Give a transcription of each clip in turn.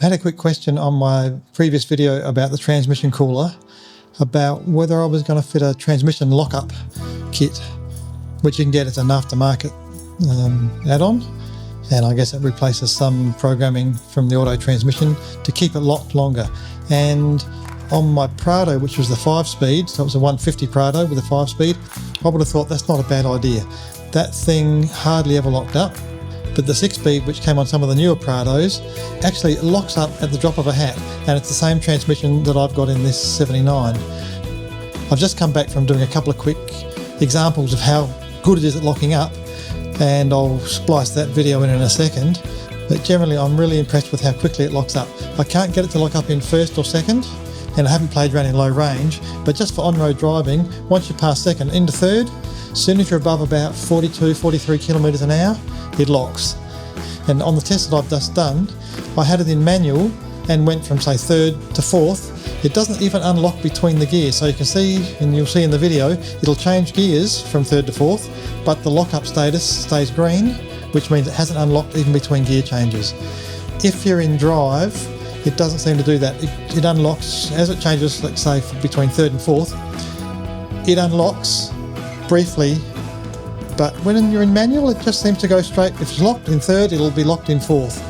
I had a quick question on my previous video about the transmission cooler, about whether I was going to fit a transmission lockup kit, which you can get as an aftermarket add-on, and I guess it replaces some programming from the auto transmission to keep it locked longer. And on my Prado, which was the 5-speed, so it was a 150 Prado with a 5-speed, I would have thought that's not a bad idea. That thing hardly ever locked up. But the 6-speed, which came on some of the newer Prados, actually locks up at the drop of a hat, and it's the same transmission that I've got in this 79. I've just come back from doing a couple of quick examples of how good it is at locking up, and I'll splice that video in a second. But generally I'm really impressed with how quickly it locks up. I can't get it to lock up in first or second, and I haven't played around in low range, but just for on-road driving, once you pass second into third, as soon as you're above about 42, 43 kilometres an hour, it locks. And on the test that I've just done, I had it in manual and went from say third to fourth. It doesn't even unlock between the gears, so you can see, and you'll see in the video, it'll change gears from third to fourth, but the lockup status stays green, which means it hasn't unlocked even between gear changes. If you're in drive, it doesn't seem to do that. It unlocks as it changes, let's say between third and fourth. It unlocks briefly, but when you're in manual, it just seems to go straight. If it's locked in third, it'll be locked in fourth.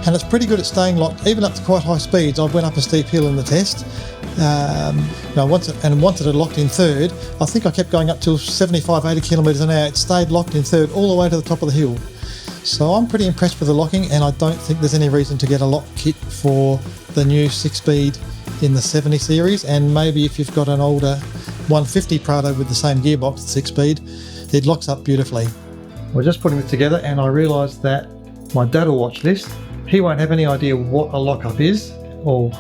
And it's pretty good at staying locked, even up to quite high speeds. I went up a steep hill in the test. Once it locked in third, I think I kept going up to 75, 80 kilometres an hour. It stayed locked in third all the way to the top of the hill. So I'm pretty impressed with the locking, and I don't think there's any reason to get a lock kit for the new 6-speed in the 70 series. And maybe if you've got an older 150 Prado with the same gearbox, 6-speed, it locks up beautifully. We're just putting it together, and I realised that my dad will watch this. He won't have any idea what a lockup is or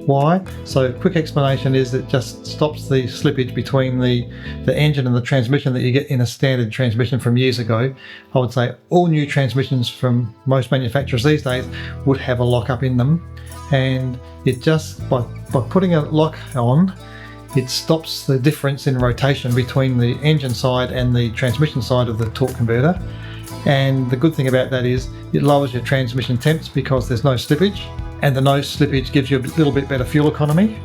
why. So quick explanation is it just stops the slippage between the engine and the transmission that you get in a standard transmission from years ago. I would say all new transmissions from most manufacturers these days would have a lockup in them, and it just, by putting a lock on, it stops the difference in rotation between the engine side and the transmission side of the torque converter. And the good thing about that is it lowers your transmission temps because there's no slippage, and the no slippage gives you a little bit better fuel economy.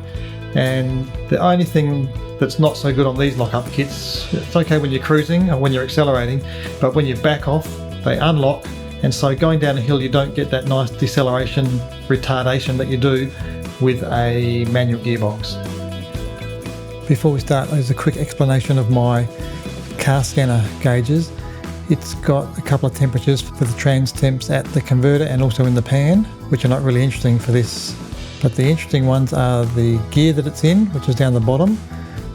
And the only thing that's not so good on these lockup kits, it's okay when you're cruising or when you're accelerating, but when you back off, they unlock, and so going down a hill you don't get that nice deceleration retardation that you do with a manual gearbox. Before we start, there's a quick explanation of my car scanner gauges. It's got a couple of temperatures for the trans temps at the converter and also in the pan, which are not really interesting for this. But the interesting ones are the gear that it's in, which is down the bottom,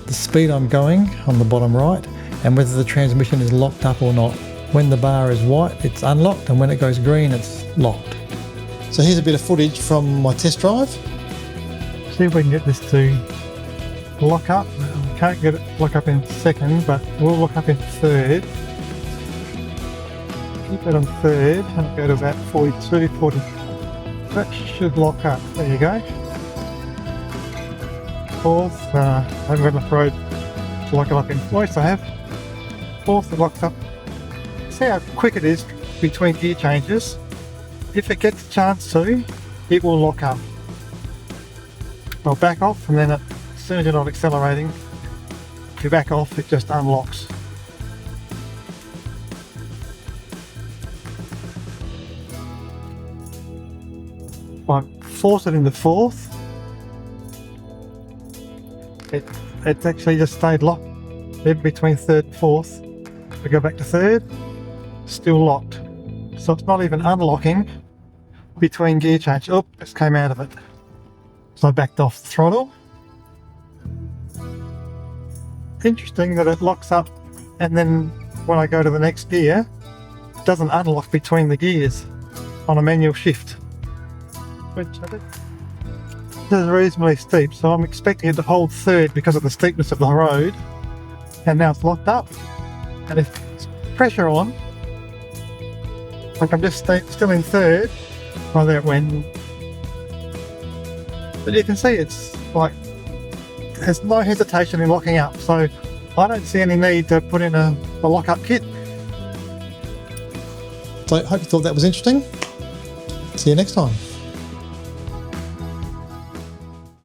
the speed I'm going on the bottom right, and whether the transmission is locked up or not. When the bar is white, it's unlocked, and when it goes green, it's locked. So here's a bit of footage from my test drive. See if we can get this to lock up. We can't get it lock up in second, but we'll lock up in third. Keep it on third and go to about 42, 40. That should lock up. There you go. Fourth, I haven't got enough road to lock it up in. Most I have. Fourth, it locks up. See how quick it is between gear changes. If it gets a chance to, it will lock up. I'll back off, and then as soon as you're not accelerating, if you back off, it just unlocks. I force it into fourth. It's actually just stayed locked in between third and fourth. We go back to third, still locked. So it's not even unlocking between gear change. Oh, just came out of it. So I backed off the throttle. Interesting that it locks up, and then when I go to the next gear, it doesn't unlock between the gears on a manual shift. Which I think is reasonably steep, so I'm expecting it to hold third because of the steepness of the road, and now it's locked up. And if it's pressure on, like I'm just still in third, well, there it went. But you can see it's like there's no hesitation in locking up, so I don't see any need to put in a lock-up kit. So I hope you thought that was interesting. See you next time.